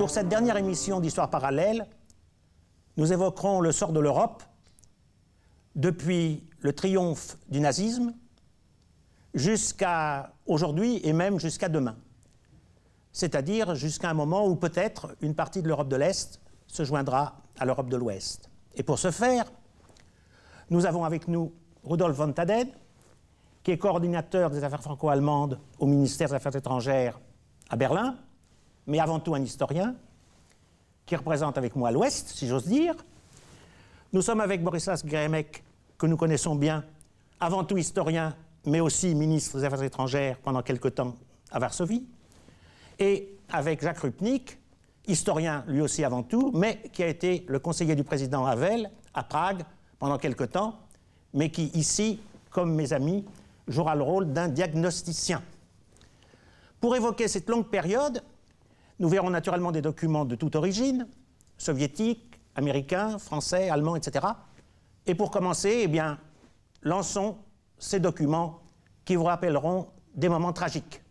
pour cette dernière émission d'Histoire parallèle, nous évoquerons le sort de l'Europe depuis le triomphe du nazisme jusqu'à aujourd'hui et même jusqu'à demain. C'est-à-dire jusqu'à un moment où peut-être une partie de l'Europe de l'Est se joindra à l'Europe de l'Ouest. Et pour ce faire, nous avons avec nous Rudolf von Taden, qui est coordinateur des affaires franco-allemandes au ministère des Affaires étrangères à Berlin, mais avant tout un historien, qui représente avec moi l'Ouest, si j'ose dire. Nous sommes avec Borislas Geremek, que nous connaissons bien, avant tout historien, mais aussi ministre des Affaires étrangères pendant quelque temps à Varsovie, et avec Jacques Rupnik, historien lui aussi avant tout, mais qui a été le conseiller du président Havel à Prague pendant quelque temps, mais qui ici, comme mes amis, jouera le rôle d'un diagnosticien. Pour évoquer cette longue période, nous verrons naturellement des documents de toute origine, soviétiques, américains, français, allemands, etc. Et pour commencer, eh bien, lançons ces documents qui vous rappelleront des moments tragiques.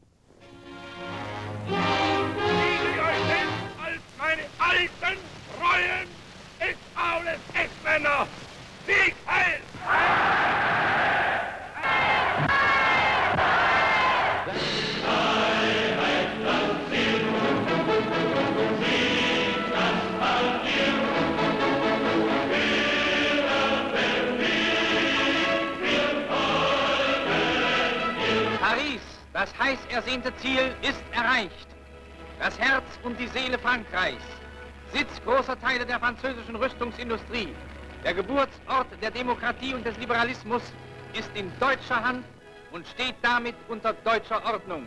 Paris, das heiß ersehnte Ziel, ist erreicht. Das Herz und die Seele Frankreichs, Sitz großer Teile der französischen Rüstungsindustrie, der Geburtsort der Demokratie und des Liberalismus, ist in deutscher Hand und steht damit unter deutscher Ordnung.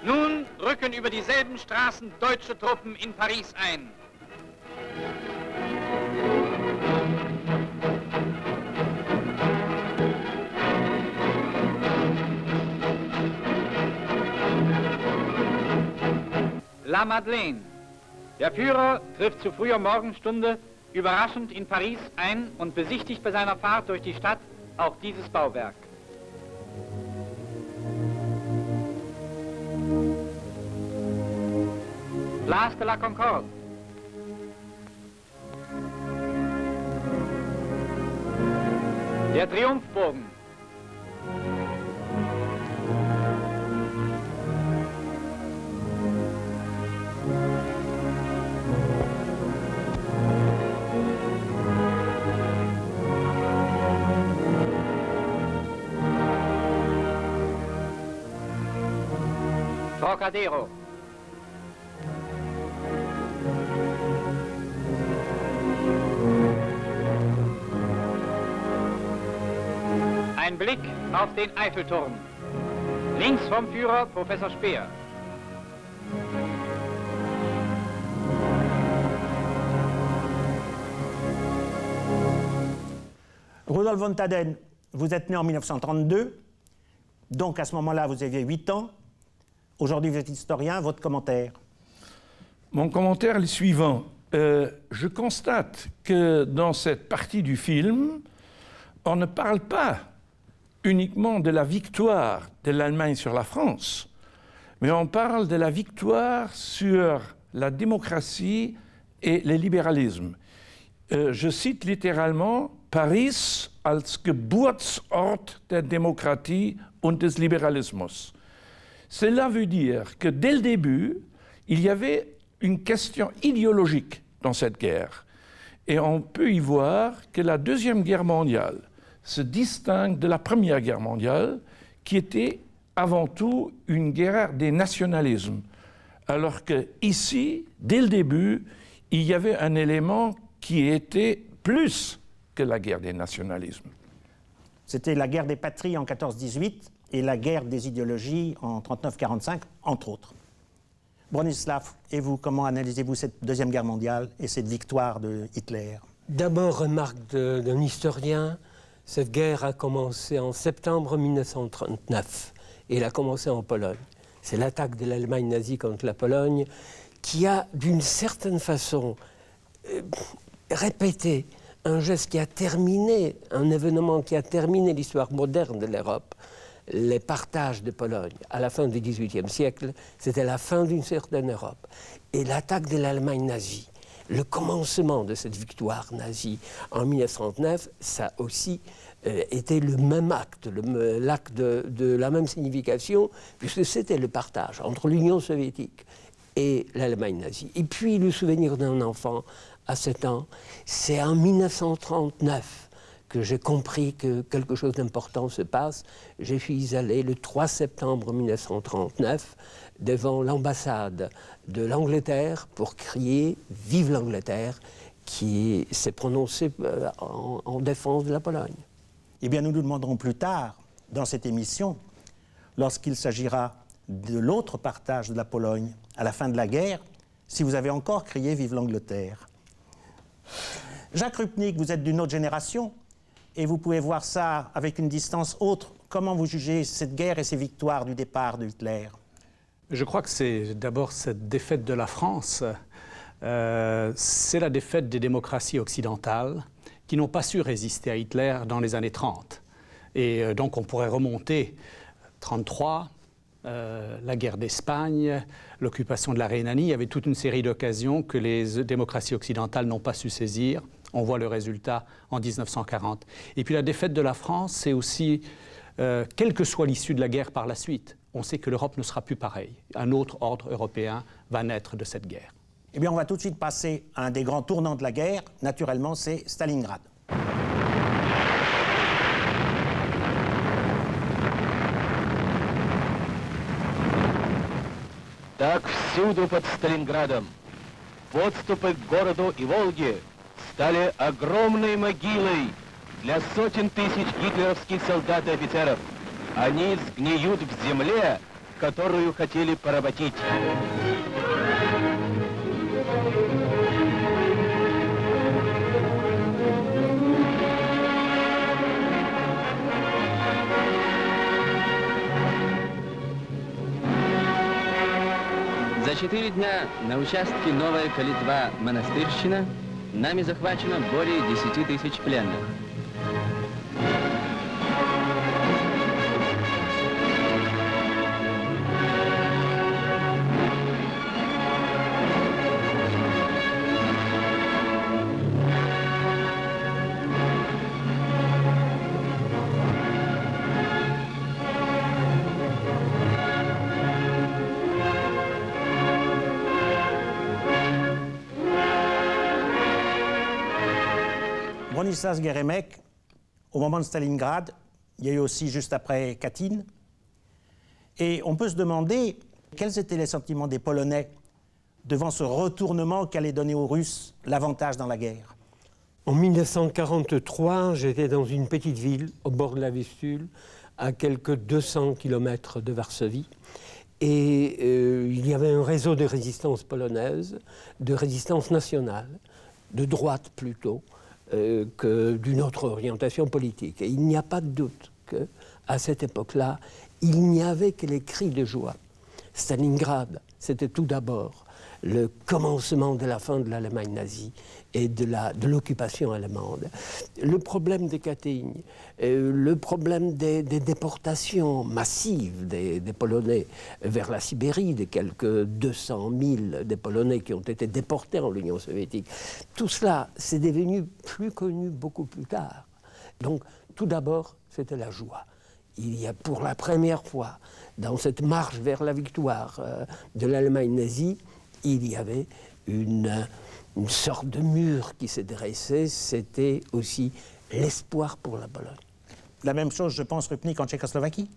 Nun rücken über dieselben Straßen deutsche Truppen in Paris ein. La Madeleine. Der Führer trifft zu früher Morgenstunde überraschend in Paris ein und besichtigt bei seiner Fahrt durch die Stadt auch dieses Bauwerk. Place de la Concorde. Der Triumphbogen. Trocadero. Ein Blick auf den Eiffelturm. Links vom Führer Professor Speer. Rudolf von Taden, vous êtes né en 1932, donc à ce moment-là, vous aviez 8 ans. Aujourd'hui, vous êtes historien. Votre commentaire? Mon commentaire est le suivant. Je constate que dans cette partie du film, on ne parle pas uniquement de la victoire de l'Allemagne sur la France, mais on parle de la victoire sur la démocratie et le libéralisme. Je cite littéralement « Paris als Geburtsort der Demokratie und des Liberalismus ». Cela veut dire que dès le début, il y avait une question idéologique dans cette guerre. Et on peut y voir que la Deuxième Guerre mondiale se distingue de la Première Guerre mondiale, qui était avant tout une guerre des nationalismes. Alors qu'ici, dès le début, il y avait un élément qui était plus que la guerre des nationalismes. C'était la guerre des patries en 14-18 et la guerre des idéologies en 39-45, entre autres. Bronislav, et vous, comment analysez-vous cette Deuxième Guerre mondiale et cette victoire de Hitler? D'abord, remarque d'un historien, cette guerre a commencé en septembre 1939 et elle a commencé en Pologne. C'est l'attaque de l'Allemagne nazie contre la Pologne qui a, d'une certaine façon, répété un geste qui a terminé, un événement qui a terminé l'histoire moderne de l'Europe, les partages de Pologne à la fin du XVIIIe siècle, c'était la fin d'une certaine Europe. Et l'attaque de l'Allemagne nazie, le commencement de cette victoire nazie en 1939, ça aussi était le même acte, l'acte de la même signification, puisque c'était le partage entre l'Union soviétique et l'Allemagne nazie. Et puis le souvenir d'un enfant à 7 ans, c'est en 1939 que j'ai compris que quelque chose d'important se passe. Je suis allé le 3 septembre 1939 devant l'ambassade de l'Angleterre pour crier « Vive l'Angleterre !» qui s'est prononcé en défense de la Pologne. Eh bien, nous nous demanderons plus tard, dans cette émission, lorsqu'il s'agira de l'autre partage de la Pologne à la fin de la guerre, si vous avez encore crié « Vive l'Angleterre !» Jacques Rupnik, vous êtes d'une autre génération et vous pouvez voir ça avec une distance autre. Comment vous jugez cette guerre et ces victoires du départ de Hitler? Je crois que c'est d'abord cette défaite de la France. C'est la défaite des démocraties occidentales qui n'ont pas su résister à Hitler dans les années 30. Et donc on pourrait remonter 1933, la guerre d'Espagne, l'occupation de la Rhénanie. Il y avait toute une série d'occasions que les démocraties occidentales n'ont pas su saisir. On voit le résultat en 1940. Et puis la défaite de la France, c'est aussi, quelle que soit l'issue de la guerre par la suite, on sait que l'Europe ne sera plus pareille. Un autre ordre européen va naître de cette guerre. Eh bien, on va tout de suite passer à un des grands tournants de la guerre. Naturellement, c'est Stalingrad. Так всюду под Сталинградом подступы к городу и Волге стали огромной могилой для сотен тысяч гитлеровских солдат и офицеров. Они сгниют в земле, которую хотели поработить. За 4 дня на участке Новая Калитва-Монастырщина нами захвачено более 10 тысяч пленных. Bronisław Geremek, au moment de Stalingrad, il y a eu aussi juste après Katyn. Et on peut se demander quels étaient les sentiments des Polonais devant ce retournement qu'allait donner aux Russes l'avantage dans la guerre. En 1943, j'étais dans une petite ville au bord de la Vistule, à quelques 200 km de Varsovie. Et il y avait un réseau de résistance polonaise, de résistance nationale, de droite plutôt, que d'une autre orientation politique. Et il n'y a pas de doute qu'à cette époque-là, il n'y avait que les cris de joie. Stalingrad, c'était tout d'abord le commencement de la fin de l'Allemagne nazie et de l'occupation allemande. Le problème de Katyn, le problème des déportations massives des Polonais vers la Sibérie, des quelques 200 000 des Polonais qui ont été déportés en Union soviétique, tout cela, c'est devenu plus connu beaucoup plus tard. Donc, tout d'abord, c'était la joie. Il y a pour la première fois, dans cette marche vers la victoire de l'Allemagne nazie, il y avait une sorte de mur qui s'est dressé, c'était aussi l'espoir pour la Pologne. La même chose, je pense, Rupnik, en Tchécoslovaquie?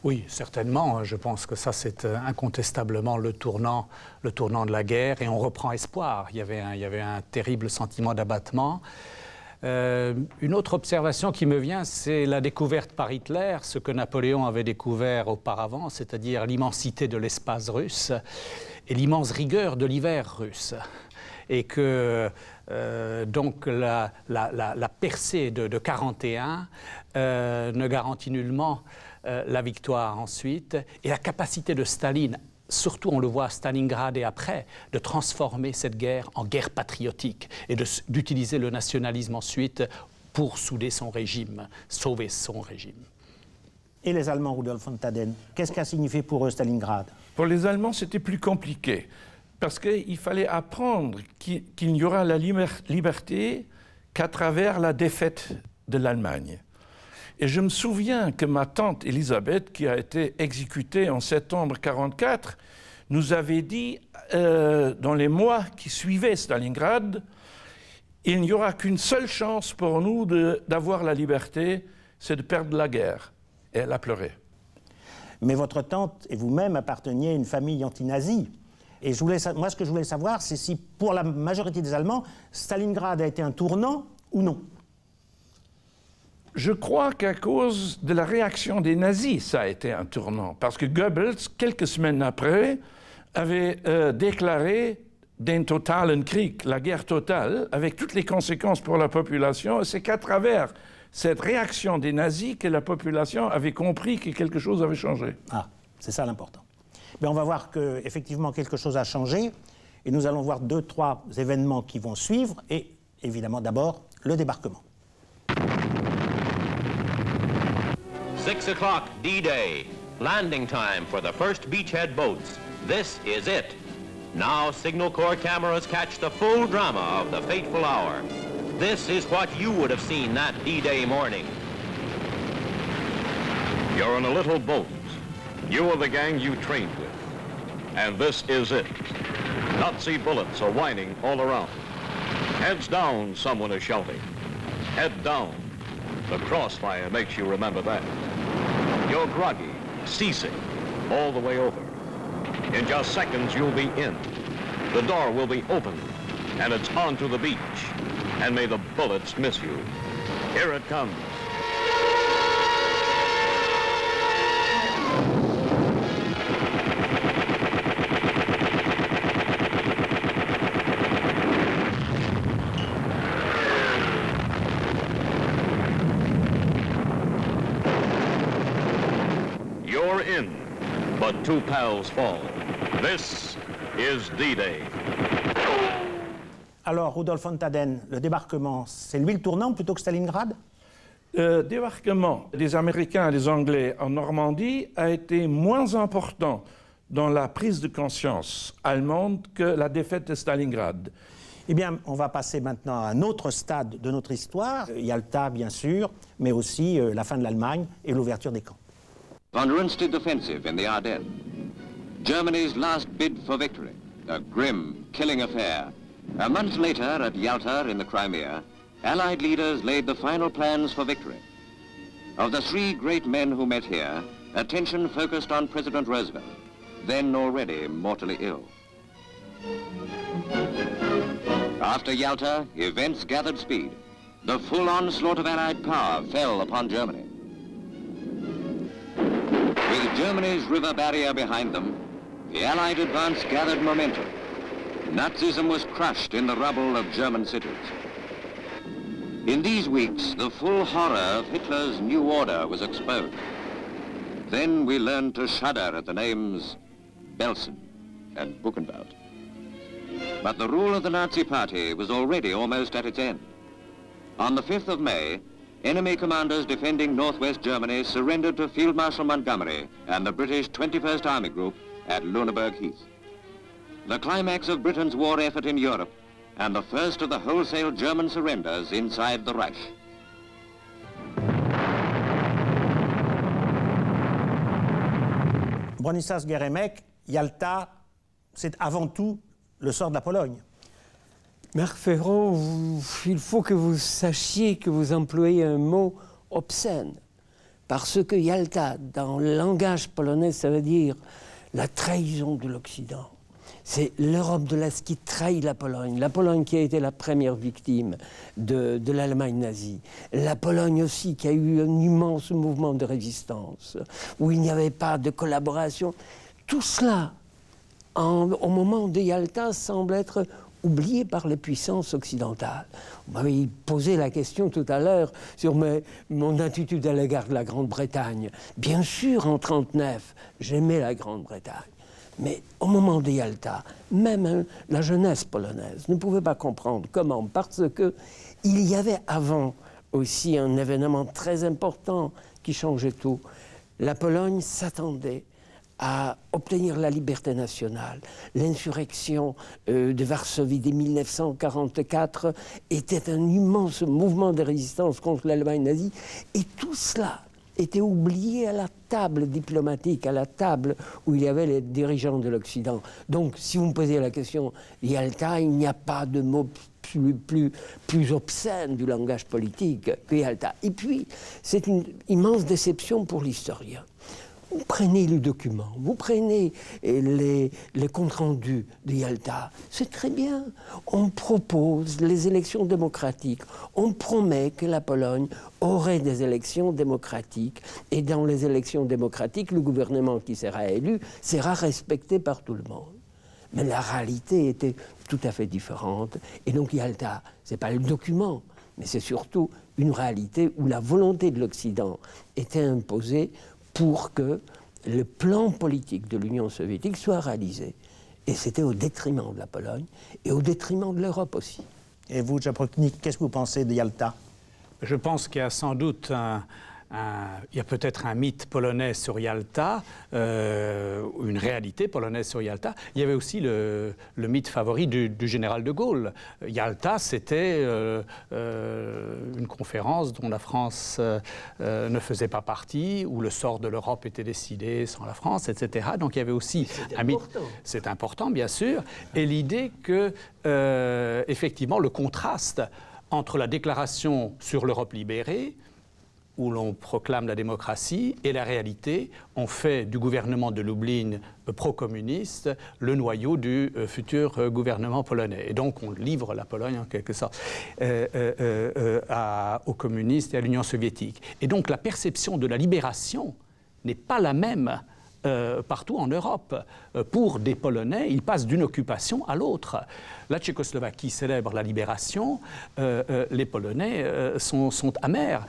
Oui, certainement. Je pense que ça, c'est incontestablement le tournant de la guerre. Et on reprend espoir. Il y avait un terrible sentiment d'abattement. Une autre observation qui me vient, c'est la découverte par Hitler, ce que Napoléon avait découvert auparavant, c'est-à-dire l'immensité de l'espace russe et l'immense rigueur de l'hiver russe. Et que donc la percée de 1941 ne garantit nullement la victoire ensuite, et la capacité de Staline, surtout on le voit à Stalingrad et après, de transformer cette guerre en guerre patriotique et d'utiliser le nationalisme ensuite pour souder son régime, sauver son régime. et les Allemands, Rudolf von Taden? Qu'est-ce qu'a signifié pour eux Stalingrad? Pour les Allemands, c'était plus compliqué, parce qu'il fallait apprendre qu'il n'y aura la liberté qu'à travers la défaite de l'Allemagne. Et je me souviens que ma tante Elisabeth, qui a été exécutée en septembre 1944, nous avait dit, dans les mois qui suivaient Stalingrad, il n'y aura qu'une seule chance pour nous d'avoir la liberté, c'est de perdre la guerre. Et elle a pleuré. Mais votre tante et vous-même apparteniez à une famille anti-nazie. Et moi, ce que je voulais savoir, c'est si, pour la majorité des Allemands, Stalingrad a été un tournant ou non. Je crois qu'à cause de la réaction des nazis, ça a été un tournant. Parce que Goebbels, quelques semaines après, avait déclaré den totalen Krieg, la guerre totale, avec toutes les conséquences pour la population. C'est qu'à travers cette réaction des nazis que la population avait compris que quelque chose avait changé. Ah, c'est ça l'important. Mais on va voir qu'effectivement quelque chose a changé, et nous allons voir 2-3 événements qui vont suivre, et évidemment d'abord le débarquement. 6 o'clock, D-Day. Landing time for the first beachhead boats. This is it. Now Signal Corps cameras catch the full drama of the fateful hour. This is what you would have seen that D-Day morning. You're in a little boat. You are the gang you trained with. And this is it. Nazi bullets are whining all around. Heads down, someone is shouting. Head down. The crossfire makes you remember that. You're groggy, seasick, all the way over. In just seconds, you'll be in. The door will be open, and it's onto the beach. And may the bullets miss you. Here it comes. You're in, but 2 pals fall. This is D-Day. Alors, Rudolf von Taden, le débarquement, c'est lui le tournant plutôt que Stalingrad? Le débarquement des Américains et des Anglais en Normandie a été moins important dans la prise de conscience allemande que la défaite de Stalingrad. Eh bien, on va passer maintenant à un autre stade de notre histoire, Yalta bien sûr, mais aussi la fin de l'Allemagne et l'ouverture des camps. Von Rundstedt offensive in the Ardennes. Germany's last bid for victory, a grim, killing affair. A month later, at Yalta in the Crimea, Allied leaders laid the final plans for victory. Of the 3 great men who met here, attention focused on President Roosevelt, then already mortally ill. After Yalta, events gathered speed. The full onslaught of Allied power fell upon Germany. With Germany's river barrier behind them, the Allied advance gathered momentum. Nazism was crushed in the rubble of German cities. In these weeks, the full horror of Hitler's new order was exposed. Then we learned to shudder at the names Belsen and Buchenwald. But the rule of the Nazi Party was already almost at its end. On the 5th of May, enemy commanders defending northwest Germany surrendered to Field Marshal Montgomery and the British 21st Army Group at Lüneburg Heath. The climax of Britain's war effort in Europe and the first of the wholesale German surrenders inside the Reich. Bronisław Geremek, Yalta, c'est avant tout le sort de la Pologne. Marc Ferron, il faut que vous sachiez que vous employez un mot obscène. Parce que Yalta, dans le langage polonais, ça veut dire la trahison de l'Occident. C'est l'Europe de l'Est qui trahit la Pologne qui a été la première victime de l'Allemagne nazie. La Pologne aussi qui a eu un immense mouvement de résistance, où il n'y avait pas de collaboration. Tout cela, au moment de Yalta, semble être oublié par les puissances occidentales. Vous m'avez posé la question tout à l'heure sur mon attitude à l'égard de la Grande-Bretagne. Bien sûr, en 1939, j'aimais la Grande-Bretagne. Mais au moment de Yalta, même la jeunesse polonaise ne pouvait pas comprendre comment, parce qu'il y avait avant aussi un événement très important qui changeait tout. la Pologne s'attendait à obtenir la liberté nationale. L'insurrection de Varsovie dès 1944 était un immense mouvement de résistance contre l'Allemagne nazie, et tout cela était oublié à la table diplomatique, à la table où il y avait les dirigeants de l'Occident. Donc, si vous me posez la question Yalta, il n'y a pas de mot plus obscène du langage politique que Yalta. Et puis, c'est une immense déception pour l'historien. Vous prenez le document, vous prenez les comptes rendus de Yalta, c'est très bien. On propose les élections démocratiques, on promet que la Pologne aurait des élections démocratiques, et dans les élections démocratiques, le gouvernement qui sera élu sera respecté par tout le monde. Mais la réalité était tout à fait différente, et donc Yalta, ce n'est pas le document, mais c'est surtout une réalité où la volonté de l'Occident était imposée pour que le plan politique de l'Union soviétique soit réalisé. Et c'était au détriment de la Pologne et au détriment de l'Europe aussi. Et vous, Japrotnik, qu'est-ce que vous pensez de Yalta? Je pense qu'il y a sans doute il y a peut-être un mythe polonais sur Yalta, une réalité polonaise sur Yalta. Il y avait aussi le mythe favori du général de Gaulle. Yalta, c'était une conférence dont la France ne faisait pas partie, où le sort de l'Europe était décidé sans la France, etc. Donc il y avait aussi un mythe. C'est important, bien sûr. Et l'idée que, effectivement, le contraste entre la déclaration sur l'Europe libérée, où l'on proclame la démocratie, et la réalité, on fait du gouvernement de Lublin pro-communiste le noyau du futur gouvernement polonais. Et donc on livre la Pologne en quelque sorte aux communistes et à l'Union soviétique. Et donc la perception de la libération n'est pas la même partout en Europe. Pour des Polonais, ils passent d'une occupation à l'autre. La Tchécoslovaquie célèbre la libération, les Polonais sont amers.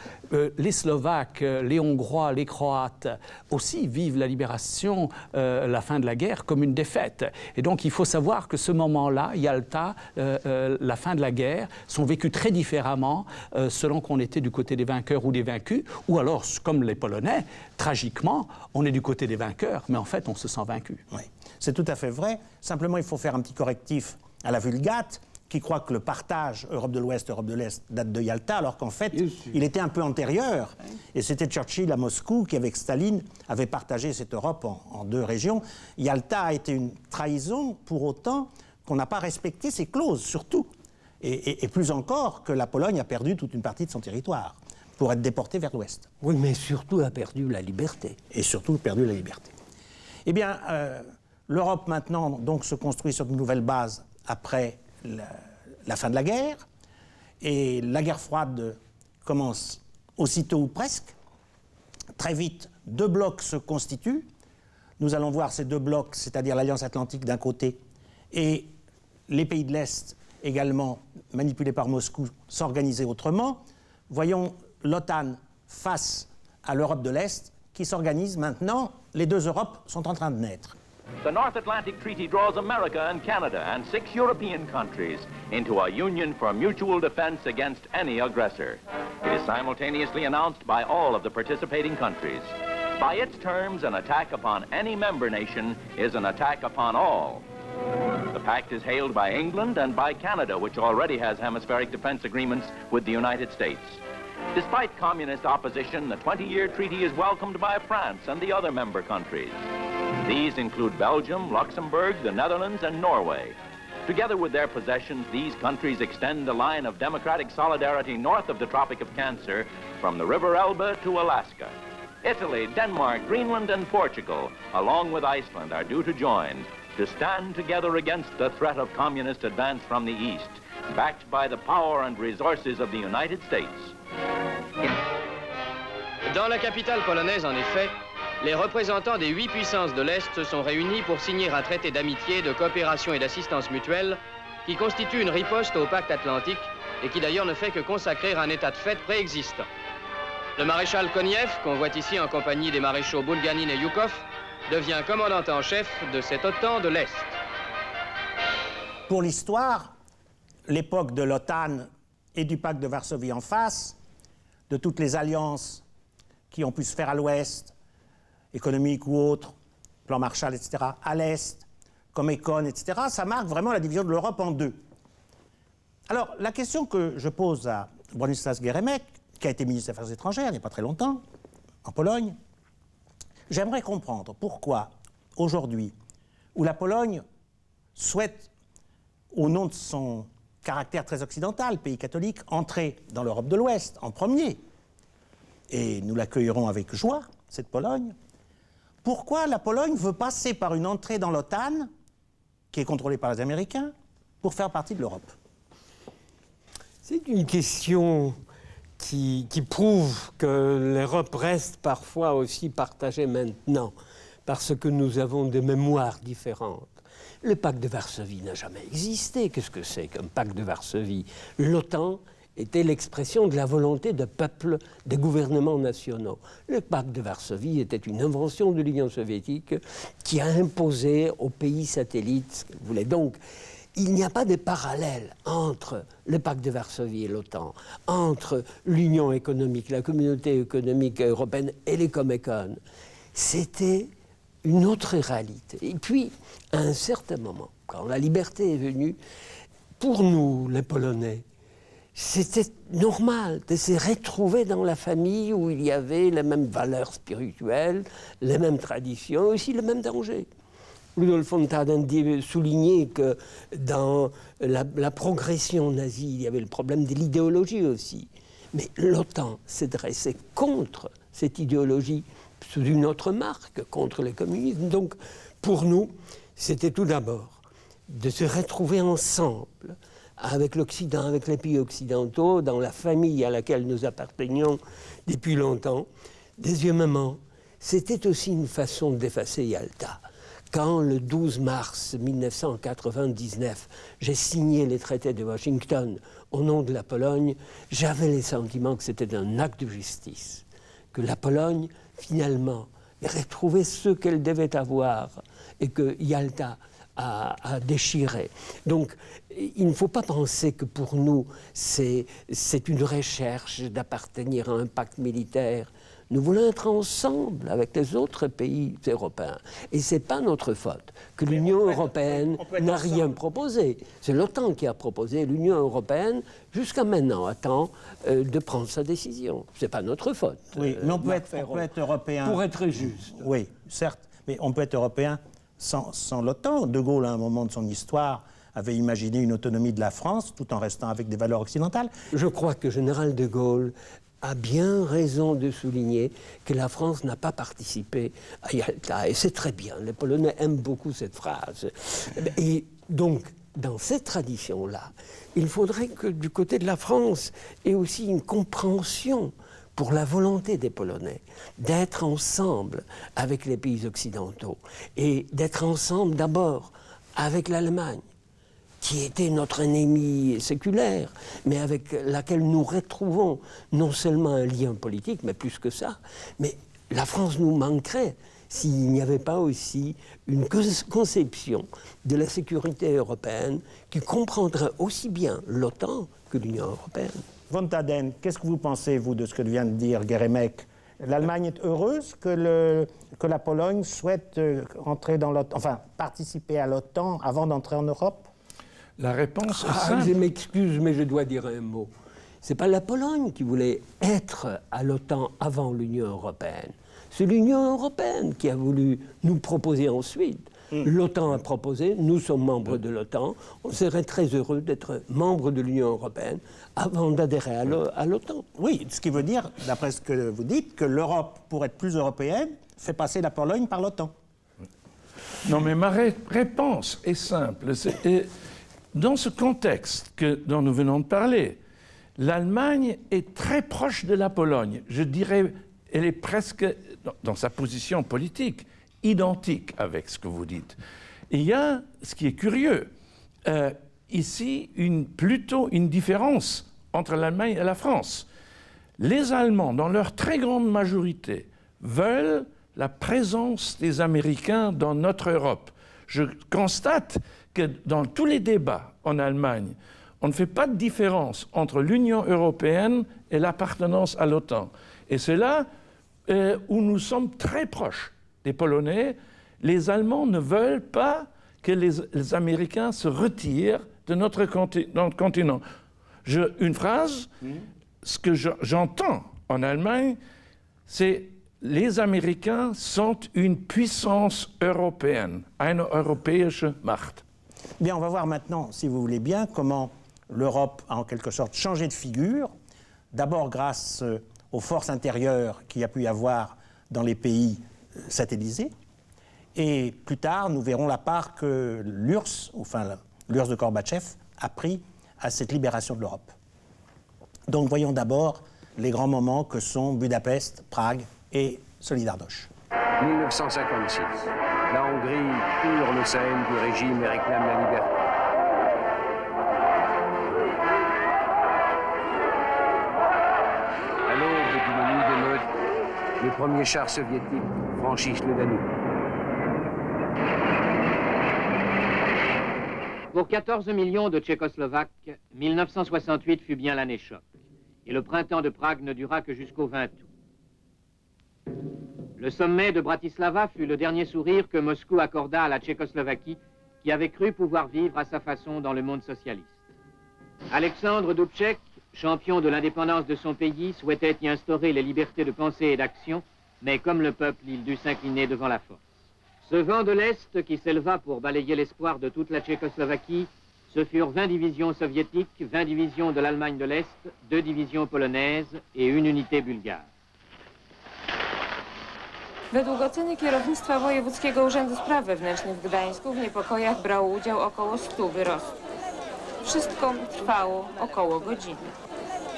Les Slovaques, les Hongrois, les Croates aussi vivent la libération, la fin de la guerre, comme une défaite. Et donc il faut savoir que ce moment-là, Yalta, la fin de la guerre, sont vécus très différemment selon qu'on était du côté des vainqueurs ou des vaincus, ou alors, comme les Polonais, tragiquement, on est du côté des vainqueurs, mais en fait on se sent vaincu. Oui, c'est tout à fait vrai. Simplement, il faut faire un petit correctif à la Vulgate, qui croit que le partage Europe de l'Ouest, Europe de l'Est date de Yalta, alors qu'en fait, il était un peu antérieur. Et c'était Churchill à Moscou qui, avec Staline, avait partagé cette Europe en deux régions. Yalta a été une trahison, pour autant qu'on n'a pas respecté ses clauses, surtout. Et plus encore que la Pologne a perdu toute une partie de son territoire pour être déportée vers l'Ouest. Oui, mais surtout a perdu la liberté. Et surtout perdu la liberté. Eh bien, l'Europe maintenant donc, se construit sur de nouvelles bases après la fin de la guerre, et la guerre froide commence aussitôt ou presque. Très vite, deux blocs se constituent. Nous allons voir ces deux blocs, c'est-à-dire l'Alliance Atlantique d'un côté et les pays de l'Est également manipulés par Moscou, s'organiser autrement. Voyons l'OTAN face à l'Europe de l'Est qui s'organise maintenant. Les deux Europes sont en train de naître. The North Atlantic Treaty draws America and Canada and 6 European countries into a union for mutual defense against any aggressor. It is simultaneously announced by all of the participating countries. By its terms, an attack upon any member nation is an attack upon all. The pact is hailed by England and by Canada, which already has hemispheric defense agreements with the United States. Despite communist opposition, the 20-year treaty is welcomed by France and the other member countries. These include Belgium, Luxembourg, the Netherlands, and Norway. Together with their possessions, these countries extend a line of democratic solidarity north of the Tropic of Cancer, from the River Elbe to Alaska. Italy, Denmark, Greenland, and Portugal, along with Iceland, are due to join to stand together against the threat of communist advance from the east, backed by the power and resources of the United States. Dans la capitale polonaise, en effet, les représentants des 8 puissances de l'Est se sont réunis pour signer un traité d'amitié, de coopération et d'assistance mutuelle qui constitue une riposte au pacte atlantique et qui d'ailleurs ne fait que consacrer un état de fait préexistant. Le maréchal Koniev, qu'on voit ici en compagnie des maréchaux Bulganin et Yukov, devient commandant en chef de cet OTAN de l'Est. Pour l'histoire, l'époque de l'OTAN et du pacte de Varsovie en face, de toutes les alliances qui ont pu se faire à l'Ouest, économique ou autre, plan Marshall, etc., à l'Est, comme Econ, etc., ça marque vraiment la division de l'Europe en deux. Alors, la question que je pose à Bronisław Geremek, qui a été ministre des Affaires étrangères il n'y a pas très longtemps, en Pologne, j'aimerais comprendre pourquoi, aujourd'hui, où la Pologne souhaite, au nom de son caractère très occidental, pays catholique, entrer dans l'Europe de l'Ouest en premier, et nous l'accueillerons avec joie, cette Pologne, pourquoi la Pologne veut passer par une entrée dans l'OTAN, qui est contrôlée par les Américains, pour faire partie de l'Europe? C'est une question qui prouve que l'Europe reste parfois aussi partagée maintenant, parce que nous avons des mémoires différentes. Le pacte de Varsovie n'a jamais existé. Qu'est-ce que c'est qu'un pacte de Varsovie? L'OTAN était l'expression de la volonté de peuples, des gouvernements nationaux. Le pacte de Varsovie était une invention de l'Union soviétique qui a imposé aux pays satellites ce qu'elle voulait. Donc, il n'y a pas de parallèle entre le pacte de Varsovie et l'OTAN, entre l'Union économique, la communauté économique européenne et les Comecon. C'était une autre réalité. Et puis, à un certain moment, quand la liberté est venue, pour nous, les Polonais, c'était normal de se retrouver dans la famille où il y avait les mêmes valeurs spirituelles, les mêmes traditions, aussi les mêmes dangers. Rudolf von Taden soulignait que dans la progression nazie, il y avait le problème de l'idéologie aussi. Mais l'OTAN s'est dressée contre cette idéologie sous une autre marque, contre le communisme. Donc, pour nous, c'était tout d'abord de se retrouver ensemble avec l'Occident, avec les pays occidentaux, dans la famille à laquelle nous appartenions depuis longtemps. Deuxièmement, c'était aussi une façon d'effacer Yalta. Quand, le 12 mars 1999, j'ai signé les traités de Washington au nom de la Pologne, j'avais le sentiment que c'était un acte de justice, que la Pologne, finalement, retrouvait ce qu'elle devait avoir et que Yalta a déchiré. Donc, il ne faut pas penser que pour nous, c'est une recherche d'appartenir à un pacte militaire. Nous voulons être ensemble avec les autres pays européens. Et ce n'est pas notre faute que l'Union européenne n'a rien proposé. C'est l'OTAN qui a proposé. L'Union européenne, jusqu'à maintenant, attend de prendre sa décision. Ce n'est pas notre faute. Oui, mais on peut être européen. Pour être juste. Oui, certes, mais on peut être européen sans l'OTAN. De Gaulle, à un moment de son histoire, avait imaginé une autonomie de la France tout en restant avec des valeurs occidentales. Je crois que le général de Gaulle a bien raison de souligner que la France n'a pas participé à Yalta. Et c'est très bien. Les Polonais aiment beaucoup cette phrase. Et donc, dans cette tradition-là, il faudrait que du côté de la France ait aussi une compréhension pour la volonté des Polonais d'être ensemble avec les pays occidentaux et d'être ensemble d'abord avec l'Allemagne, qui était notre ennemi séculaire, mais avec laquelle nous retrouvons non seulement un lien politique, mais plus que ça. Mais la France nous manquerait s'il n'y avait pas aussi une conception de la sécurité européenne qui comprendrait aussi bien l'OTAN que l'Union européenne. Von Taden, qu'est-ce que vous pensez, vous, de ce que vient de dire Geremek? L'Allemagne est heureuse que la Pologne souhaite entrer dans l'OTAN, enfin participer à l'OTAN avant d'entrer en Europe? La réponse est simple. Je m'excuse, mais je dois dire un mot. Ce n'est pas la Pologne qui voulait être à l'OTAN avant l'Union européenne. C'est l'Union européenne qui a voulu nous proposer ensuite. L'OTAN a proposé, nous sommes membres de l'OTAN, on serait très heureux d'être membres de l'Union européenne avant d'adhérer à l'OTAN. Oui, ce qui veut dire, d'après ce que vous dites, que l'Europe, pour être plus européenne, fait passer la Pologne par l'OTAN. Non, mais ma réponse est simple. Dans ce contexte dont nous venons de parler, l'Allemagne est très proche de la Pologne. Je dirais, elle est presque, dans sa position politique, identique avec ce que vous dites. Et il y a, ce qui est curieux, ici, plutôt une différence entre l'Allemagne et la France. Les Allemands, dans leur très grande majorité, veulent la présence des Américains dans notre Europe. Je constate que dans tous les débats en Allemagne, on ne fait pas de différence entre l'Union européenne et l'appartenance à l'OTAN. Et c'est là où nous sommes très proches des Polonais, les Allemands ne veulent pas que les Américains se retirent de notre continent. Une phrase, ce que j'entends en Allemagne, c'est les Américains sont une puissance européenne, eine europäische Macht. Bien, on va voir maintenant, si vous voulez bien, comment l'Europe a en quelque sorte changé de figure. D'abord grâce aux forces intérieures qu'il y a pu y avoir dans les pays satellisés. Et plus tard, nous verrons la part que l'URSS, enfin l'URSS de Gorbatchev, a pris à cette libération de l'Europe. Donc voyons d'abord les grands moments que sont Budapest, Prague et Solidarność. 1956. La Hongrie hurle sa haine du régime et réclame la liberté. À l'aube d'une nuit d'émeute, les premiers chars soviétiques franchissent le Danube. Pour 14 millions de Tchécoslovaques, 1968 fut bien l'année choc. Et le printemps de Prague ne dura que jusqu'au 20 août. Le sommet de Bratislava fut le dernier sourire que Moscou accorda à la Tchécoslovaquie, qui avait cru pouvoir vivre à sa façon dans le monde socialiste. Alexandre Dubček, champion de l'indépendance de son pays, souhaitait y instaurer les libertés de pensée et d'action, mais comme le peuple, il dut s'incliner devant la force. Ce vent de l'Est qui s'éleva pour balayer l'espoir de toute la Tchécoslovaquie, ce furent 20 divisions soviétiques, 20 divisions de l'Allemagne de l'Est, 2 divisions polonaises et une unité bulgare. Według oceny kierownictwa Wojewódzkiego Urzędu Spraw Wewnętrznych w Gdańsku w niepokojach brało udział około 100 wyrostów. Wszystko trwało około godziny.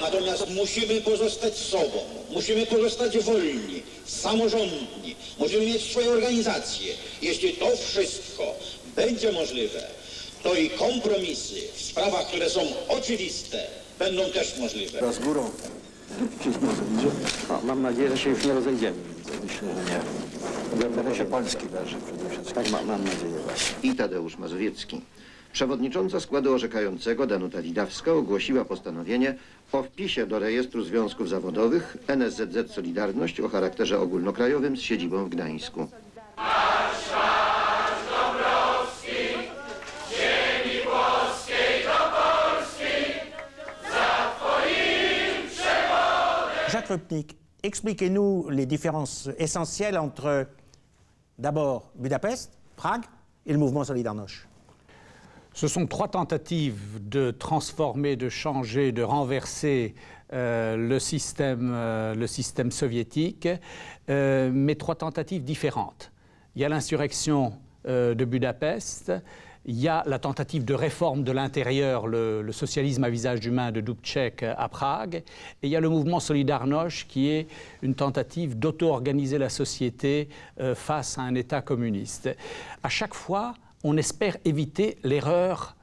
Natomiast musimy pozostać sobą, musimy pozostać wolni, samorządni, musimy mieć swoje organizacje. Jeśli to wszystko będzie możliwe, to i kompromisy w sprawach, które są oczywiste, będą też możliwe. Z górą wszystko będzie. Mam nadzieję, że się już nie rozejdziemy. Myślę, że nie. W interesie Polski leży przede wszystkim. Tak, mam nadzieję właśnie. I Tadeusz Mazowiecki. Przewodnicząca składu orzekającego Danuta Widawska ogłosiła postanowienie o wpisie do rejestru związków zawodowych NSZZ Solidarność o charakterze ogólnokrajowym z siedzibą w Gdańsku. Jacques Rupnik, expliquez-nous les différences essentielles entre d'abord Budapest, Prague et le mouvement Solidarność. Ce sont 3 tentatives de transformer, de changer, de renverser le système soviétique, mais 3 tentatives différentes. Il y a l'insurrection de Budapest, il y a la tentative de réforme de l'intérieur, le socialisme à visage humain de Dubček à Prague, et il y a le mouvement Solidarność qui est une tentative d'auto-organiser la société face à un État communiste. À chaque fois, on espère éviter l'erreur,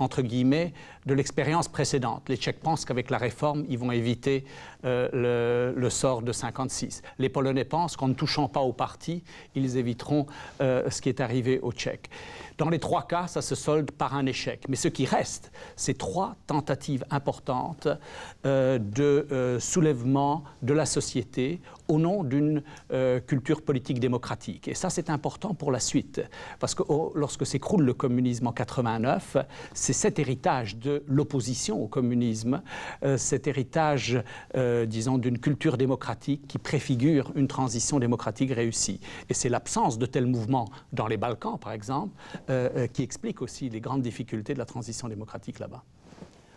entre guillemets, de l'expérience précédente. Les Tchèques pensent qu'avec la réforme, ils vont éviter le sort de 56. Les Polonais pensent qu'en ne touchant pas au parti, ils éviteront ce qui est arrivé aux Tchèques. Dans les 3 cas, ça se solde par un échec. Mais ce qui reste, c'est 3 tentatives importantes de soulèvement de la société au nom d'une culture politique démocratique. Et ça, c'est important pour la suite. Parce que lorsque s'écroule le communisme en 89, c'est cet héritage de l'opposition au communisme, cet héritage, disons, d'une culture démocratique qui préfigure une transition démocratique réussie. Et c'est l'absence de tels mouvements dans les Balkans, par exemple, qui explique aussi les grandes difficultés de la transition démocratique là-bas.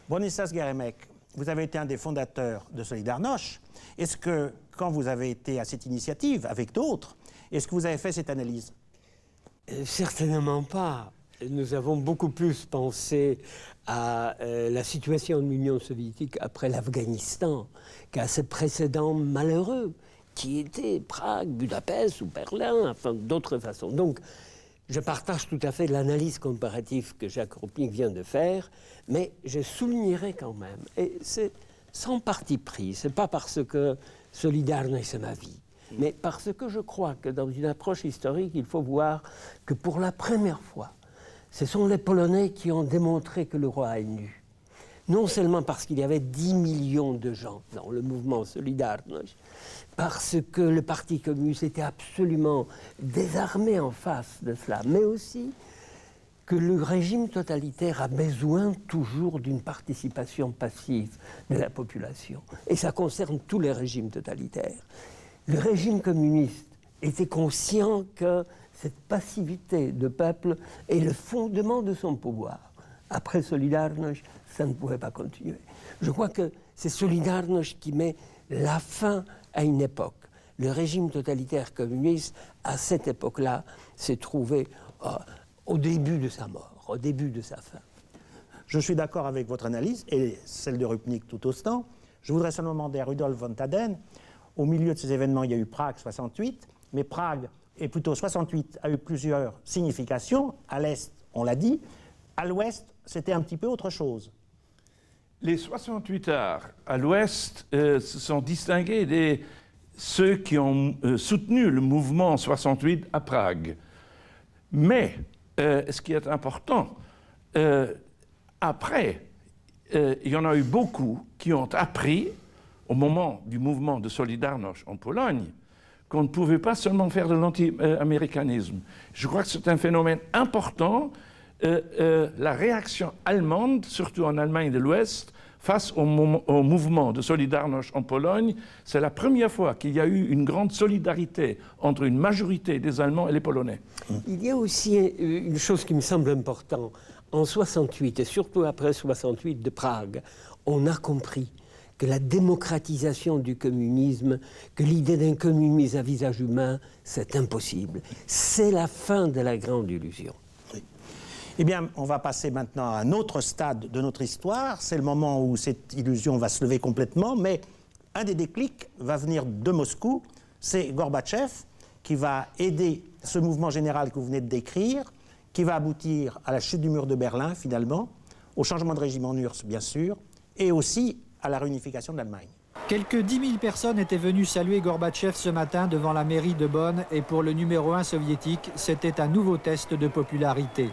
Bronisław Geremek, vous avez été un des fondateurs de Solidarność. Est-ce que, quand vous avez été à cette initiative, avec d'autres, est-ce que vous avez fait cette analyse? Certainement pas. Nous avons beaucoup plus pensé à la situation de l'Union soviétique après l'Afghanistan qu'à ses précédents malheureux, qui étaient Prague, Budapest ou Berlin, enfin d'autres façons. Donc, je partage tout à fait l'analyse comparative que Jacques Rupnik vient de faire, mais je soulignerai quand même, et c'est sans parti pris, c'est pas parce que Solidarność c'est ma vie, mais parce que je crois que dans une approche historique, il faut voir que pour la première fois, ce sont les Polonais qui ont démontré que le roi est nu. Non seulement parce qu'il y avait 10 millions de gens dans le mouvement Solidarność, parce que le Parti communiste était absolument désarmé en face de cela, mais aussi que le régime totalitaire a besoin toujours d'une participation passive de la population. Et ça concerne tous les régimes totalitaires. Le régime communiste était conscient que cette passivité de peuple est le fondement de son pouvoir. Après Solidarność, ça ne pouvait pas continuer. Je crois que c'est Solidarność qui met la fin à une époque. Le régime totalitaire communiste, à cette époque-là, s'est trouvé au début de sa mort, au début de sa fin. Je suis d'accord avec votre analyse, et celle de Rupnik tout autant. Je voudrais seulement demander à Rudolf von Taden, au milieu de ces événements, il y a eu Prague 68, mais Prague, et plutôt 68, a eu plusieurs significations. À l'Est, on l'a dit. À l'Ouest, c'était un petit peu autre chose. Les 68ards à l'Ouest se sont distingués de ceux qui ont soutenu le mouvement 68 à Prague. Mais ce qui est important, après, il y en a eu beaucoup qui ont appris, au moment du mouvement de Solidarność en Pologne, qu'on ne pouvait pas seulement faire de l'anti-américanisme. Je crois que c'est un phénomène important. La réaction allemande, surtout en Allemagne de l'Ouest, face au mouvement de Solidarność en Pologne, c'est la première fois qu'il y a eu une grande solidarité entre une majorité des Allemands et les Polonais. Il y a aussi une chose qui me semble importante. En 68, et surtout après 68 de Prague, on a compris que la démocratisation du communisme, que l'idée d'un communisme à visage humain, c'est impossible. C'est la fin de la grande illusion. Oui. Eh bien, on va passer maintenant à un autre stade de notre histoire. C'est le moment où cette illusion va se lever complètement, mais un des déclics va venir de Moscou. C'est Gorbatchev qui va aider ce mouvement général que vous venez de décrire, qui va aboutir à la chute du mur de Berlin, finalement, au changement de régime en URSS, bien sûr, et aussi à la réunification de l'Allemagne. Quelques 10 000 personnes étaient venues saluer Gorbatchev ce matin devant la mairie de Bonn, et pour le numéro 1 soviétique, c'était un nouveau test de popularité.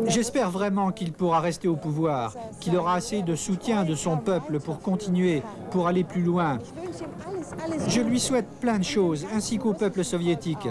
J'espère vraiment qu'il pourra rester au pouvoir, qu'il aura assez de soutien de son peuple pour continuer, pour aller plus loin. Je lui souhaite plein de choses, ainsi qu'au peuple soviétique.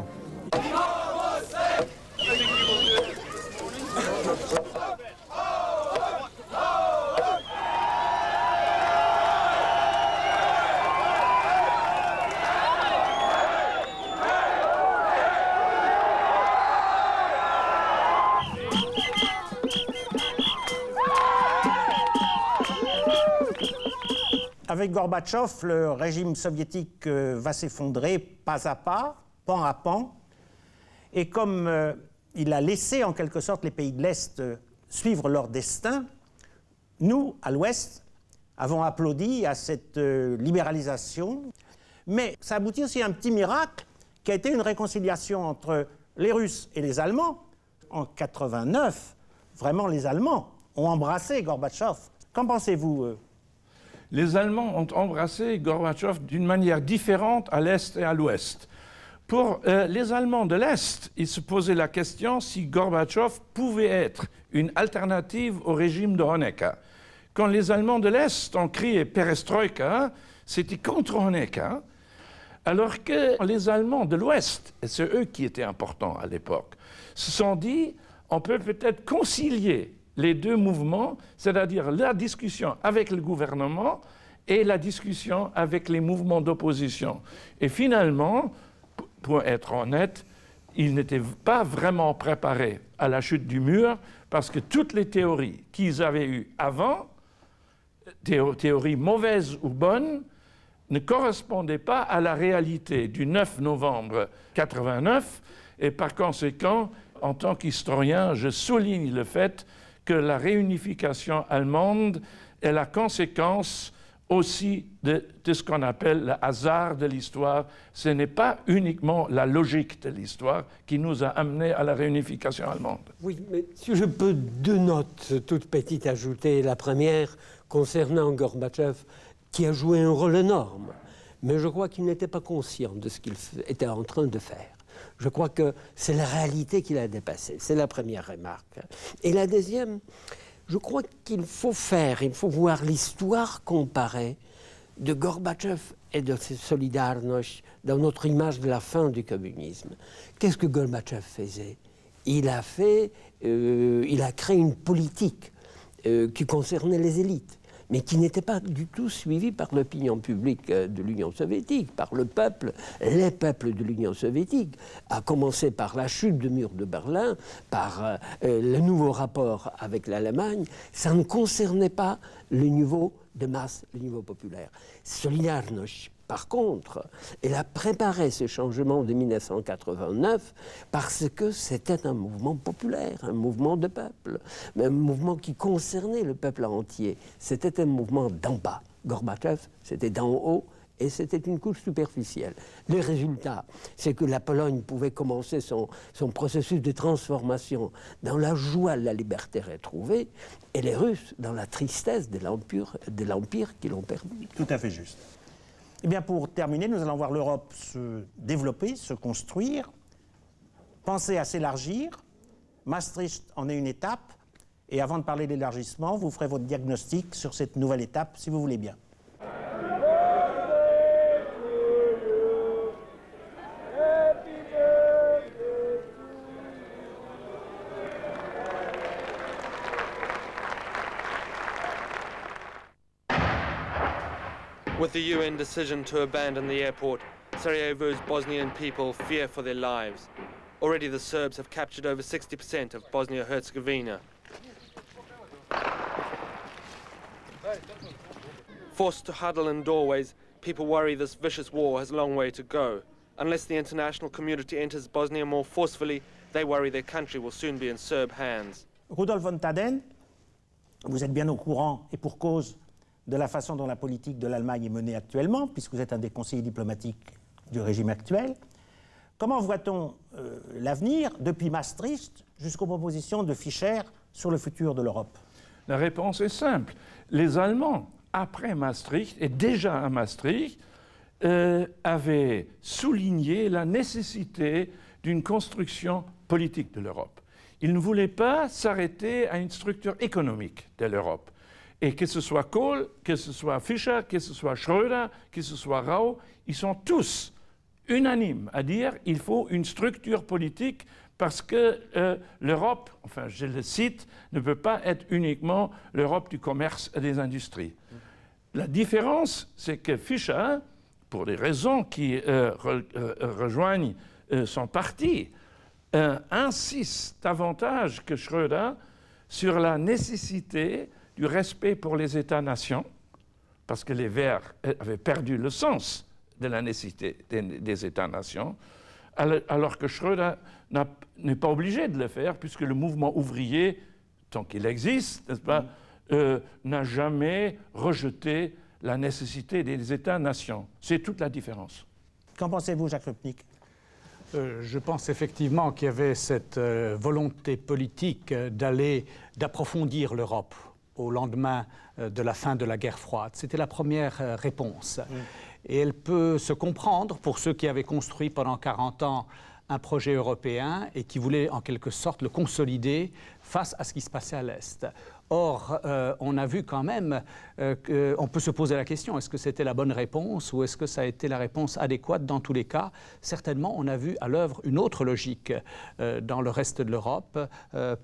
Avec Gorbatchev, le régime soviétique va s'effondrer pas à pas, pan à pan. Et comme il a laissé en quelque sorte les pays de l'Est suivre leur destin, nous, à l'Ouest, avons applaudi à cette libéralisation. Mais ça aboutit aussi à un petit miracle qui a été une réconciliation entre les Russes et les Allemands. En 89, vraiment les Allemands ont embrassé Gorbatchev. Qu'en pensez-vous Les Allemands ont embrassé Gorbatchev d'une manière différente à l'Est et à l'Ouest. Pour les Allemands de l'Est, ils se posaient la question si Gorbatchev pouvait être une alternative au régime de Honecker. Quand les Allemands de l'Est ont crié « Perestroïka », c'était contre Honecker, alors que les Allemands de l'Ouest, et c'est eux qui étaient importants à l'époque, se sont dit on peut peut-être concilier les deux mouvements, c'est-à-dire la discussion avec le gouvernement et la discussion avec les mouvements d'opposition. Et finalement, pour être honnête, ils n'étaient pas vraiment préparés à la chute du mur parce que toutes les théories qu'ils avaient eues avant, théories mauvaises ou bonnes, ne correspondaient pas à la réalité du 9 novembre 89. Et par conséquent, en tant qu'historien, je souligne le fait que la réunification allemande est la conséquence aussi de ce qu'on appelle le hasard de l'histoire. Ce n'est pas uniquement la logique de l'histoire qui nous a amenés à la réunification allemande. Oui, mais si je peux deux notes toutes petites ajouter. La première concernant Gorbatchev, qui a joué un rôle énorme, mais je crois qu'il n'était pas conscient de ce qu'il était en train de faire. Je crois que c'est la réalité qu'il a dépassée. C'est la première remarque. Et la deuxième, je crois qu'il faut voir l'histoire comparée de Gorbatchev et de Solidarność dans notre image de la fin du communisme. Qu'est-ce que Gorbatchev faisait? Il a créé une politique qui concernait les élites, mais qui n'était pas du tout suivie par l'opinion publique de l'Union soviétique, par le peuple, les peuples de l'Union soviétique, à commencer par la chute du mur de Berlin, par le nouveau rapport avec l'Allemagne. Ça ne concernait pas le niveau de masse, le niveau populaire. Solidarność, par contre, elle a préparé ce changement de 1989 parce que c'était un mouvement populaire, un mouvement de peuple, un mouvement qui concernait le peuple entier. C'était un mouvement d'en bas. Gorbatchev, c'était d'en haut et c'était une couche superficielle. Le résultat, c'est que la Pologne pouvait commencer son processus de transformation dans la joie de la liberté retrouvée et les Russes dans la tristesse de l'Empire qu'ils ont perdu. Tout à fait juste. Eh bien, pour terminer, nous allons voir l'Europe se développer, se construire, penser à s'élargir. Maastricht en est une étape. Et avant de parler d'élargissement, vous ferez votre diagnostic sur cette nouvelle étape, si vous voulez bien. With the UN decision to abandon the airport, Sarajevo's Bosnian people fear for their lives. Already the Serbs have captured over 60% of Bosnia-Herzegovina. Forced to huddle in doorways, people worry this vicious war has a long way to go. Unless the international community enters Bosnia more forcefully, they worry their country will soon be in Serb hands. Rudolf von Taden, vous êtes bien au courant, et pour cause, de la façon dont la politique de l'Allemagne est menée actuellement, puisque vous êtes un des conseillers diplomatiques du régime actuel. Comment voit-on l'avenir depuis Maastricht jusqu'aux propositions de Fischer sur le futur de l'Europe? La réponse est simple. Les Allemands, après Maastricht, et déjà à Maastricht, avaient souligné la nécessité d'une construction politique de l'Europe. Ils ne voulaient pas s'arrêter à une structure économique de l'Europe. Et que ce soit Kohl, que ce soit Fischer, que ce soit Schröder, que ce soit Rau, ils sont tous unanimes à dire qu'il faut une structure politique parce que l'Europe, enfin je le cite, ne peut pas être uniquement l'Europe du commerce et des industries. La différence, c'est que Fischer, pour des raisons qui rejoignent son parti, insiste davantage que Schröder sur la nécessité du respect pour les États-nations, parce que les Verts avaient perdu le sens de la nécessité des États-nations, alors que Schröder n'est pas obligé de le faire, puisque le mouvement ouvrier, tant qu'il existe, n'est-ce pas, n'a jamais rejeté la nécessité des États-nations. C'est toute la différence. Qu'en pensez-vous, Jacques Rupnik? Je pense effectivement qu'il y avait cette volonté politique d'approfondir l'Europe au lendemain de la fin de la guerre froide. C'était la première réponse. Et elle peut se comprendre pour ceux qui avaient construit pendant 40 ans un projet européen et qui voulaient en quelque sorte le consolider face à ce qui se passait à l'Est. Or, on a vu quand même qu'on peut se poser la question, est-ce que c'était la bonne réponse ou est-ce que ça a été la réponse adéquate dans tous les cas? Certainement, on a vu à l'œuvre une autre logique dans le reste de l'Europe,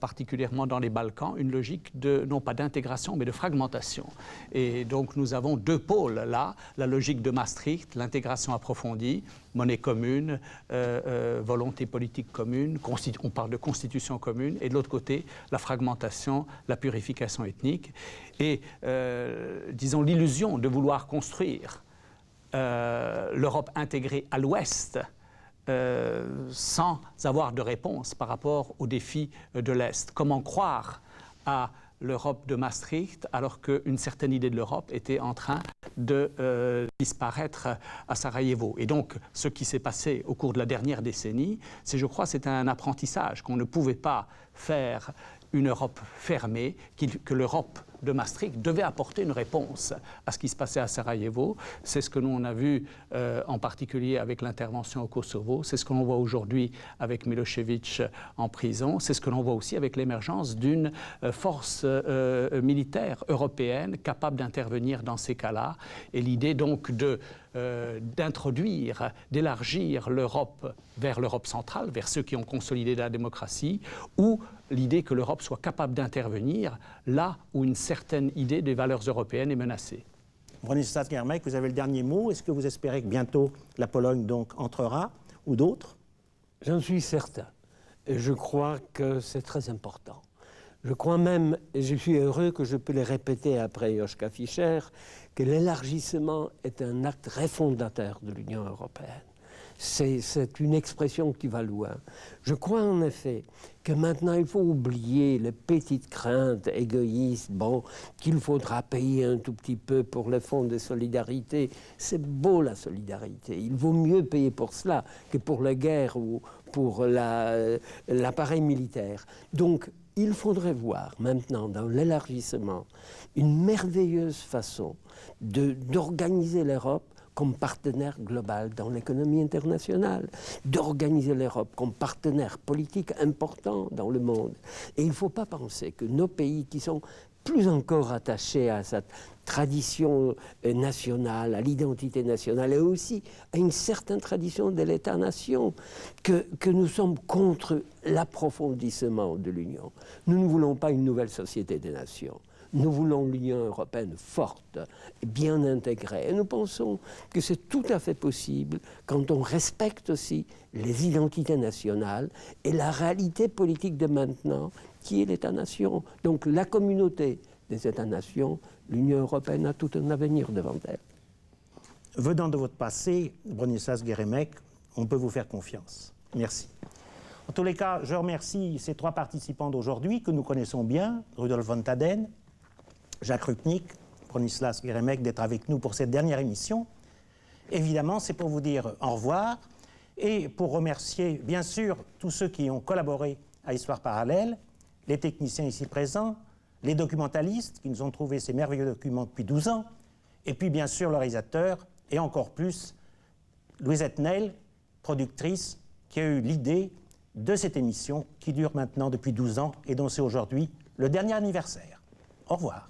particulièrement dans les Balkans, une logique non pas d'intégration mais de fragmentation. Et donc nous avons deux pôles là, la logique de Maastricht, l'intégration approfondie, monnaie commune, volonté politique commune, on parle de constitution commune, et de l'autre côté, la fragmentation, la purification ethnique, et disons l'illusion de vouloir construire l'Europe intégrée à l'Ouest sans avoir de réponse par rapport aux défis de l'Est. Comment croire à l'Europe de Maastricht alors qu'une certaine idée de l'Europe était en train de disparaître à Sarajevo. Et donc, ce qui s'est passé au cours de la dernière décennie, je crois, c'est un apprentissage qu'on ne pouvait pas faire une Europe fermée, que l'Europe de Maastricht devait apporter une réponse à ce qui se passait à Sarajevo. C'est ce que nous on a vu en particulier avec l'intervention au Kosovo, c'est ce que l'on voit aujourd'hui avec Milosevic en prison, c'est ce que l'on voit aussi avec l'émergence d'une force militaire européenne capable d'intervenir dans ces cas-là, et l'idée donc d'introduire, d'élargir l'Europe vers l'Europe centrale, vers ceux qui ont consolidé la démocratie, ou l'idée que l'Europe soit capable d'intervenir là où une certaine idée des valeurs européennes est menacée. Bronisław Geremek, vous avez le dernier mot. Est-ce que vous espérez que bientôt la Pologne donc entrera, ou d'autres? J'en suis certain. Et je crois que c'est très important. Je crois même, et je suis heureux que je peux le répéter après Joschka Fischer, que l'élargissement est un acte refondateur de l'Union européenne. C'est une expression qui va loin. Je crois en effet que maintenant il faut oublier les petites craintes égoïstes, qu'il faudra payer un tout petit peu pour le fonds de solidarité. C'est beau la solidarité, il vaut mieux payer pour cela que pour la guerre ou pour l'appareil militaire. Donc il faudrait voir maintenant dans l'élargissement une merveilleuse façon d'organiser l'Europe comme partenaire global dans l'économie internationale, d'organiser l'Europe comme partenaire politique important dans le monde. Et il ne faut pas penser que nos pays qui sont plus encore attachés à cette tradition nationale, à l'identité nationale et aussi à une certaine tradition de l'État-nation, que nous sommes contre l'approfondissement de l'Union. Nous ne voulons pas une nouvelle société des nations. Nous voulons l'Union européenne forte, bien intégrée. Et nous pensons que c'est tout à fait possible quand on respecte aussi les identités nationales et la réalité politique de maintenant, qui est l'État-nation. Donc la communauté des États-nations, l'Union européenne a tout un avenir devant elle. Venant de votre passé, Bronisław Geremek, on peut vous faire confiance. Merci. En tous les cas, je remercie ces trois participants d'aujourd'hui que nous connaissons bien, Rudolf von Taden, Jacques Rupnik, Bronisław Geremek, d'être avec nous pour cette dernière émission. Évidemment, c'est pour vous dire au revoir et pour remercier, bien sûr, tous ceux qui ont collaboré à Histoire Parallèle, les techniciens ici présents, les documentalistes qui nous ont trouvé ces merveilleux documents depuis 12 ans, et puis, bien sûr, le réalisateur, et encore plus, Louisette Neil, productrice, qui a eu l'idée de cette émission qui dure maintenant depuis 12 ans et dont c'est aujourd'hui le dernier anniversaire. Au revoir.